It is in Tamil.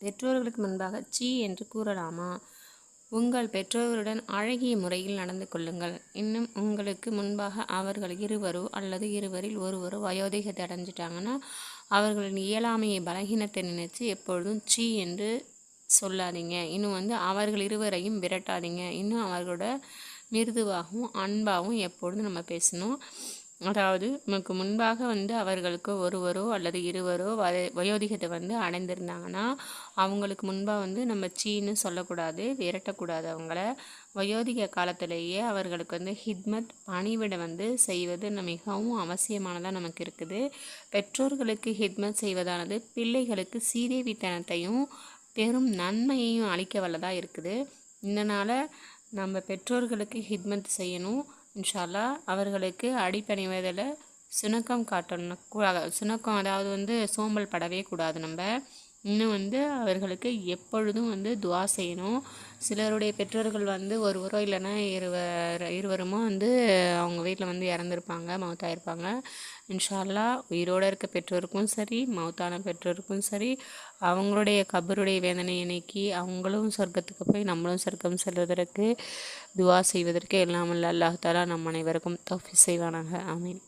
பெற்றோர்களுக்கு முன்பாக சீ என்று கூறலாமா? உங்கள் பெற்றோர்களுடன் அழகிய முறையில் நடந்து கொள்ளுங்கள். இன்னும் உங்களுக்கு முன்பாக அவர்கள் இருவரோ அல்லது இருவரில் ஒருவரோ வயோதிகத்தை அடைஞ்சிட்டாங்கன்னா அவர்களின் இயலாமையை பலகீனத்தை நினைச்சு எப்பொழுதும் சீ என்று சொல்லாதீங்க. இன்னும் அவர்கள் இருவரையும் விரட்டாதீங்க. இன்னும் அவர்களோட மிருதுவாகவும் அன்பாகவும் எப்பொழுதும் நம்ம பேசணும். அதாவது நமக்கு முன்பாக அவர்களுக்கு ஒருவரோ அல்லது இருவரோ வயோதிகத்தை அடைந்திருந்தாங்கன்னா அவங்களுக்கு முன்பாக நம்ம சீன்னு சொல்லக்கூடாது, விரட்டக்கூடாது. அவங்கள வயோதிக காலத்திலேயே அவர்களுக்கு ஹித்மத் பணிவிட செய்வது மிகவும் அவசியமானதாக நமக்கு இருக்குது. பெற்றோர்களுக்கு ஹித்மத் செய்வதானது பிள்ளைகளுக்கு சீதேவித்தனத்தையும் பெரும் நன்மையையும் அளிக்க வல்லதாக இருக்குது. இதனால் நம்ம பெற்றோர்களுக்கு ஹித்மத் செய்யணும். இன்ஷா அல்லாஹ் அவர்களுக்கு அடிபணிவதில் சுணக்கம் காட்டணும் கூடாது. சுணக்கம் அதாவது சோம்பல் படவே கூடாது. நம்ம இன்னும் அவர்களுக்கு எப்பொழுதும் துவா செய்யணும். சிலருடைய பெற்றோர்கள் ஒருவரோ இல்லைன்னா இருவருமோ அவங்க வீட்டில் இறந்துருப்பாங்க, மௌத்தாயிருப்பாங்க. இன்ஷா அல்லாஹ் உயிரோடு இருக்க பெற்றோருக்கும் சரி மௌத்தான பெற்றோருக்கும் சரி அவங்களுடைய கபருடைய வேதனையை நீக்கி அவங்களும் சொர்க்கத்துக்கு போய் நம்மளும் சொர்க்கம் செல்வதற்கு துவா செய்வதற்கு எல்லாம் வல்ல அல்லாஹ் தஆலா நம் அனைவருக்கும் தௌஃபீக் செய்வானாக. ஆமீன்.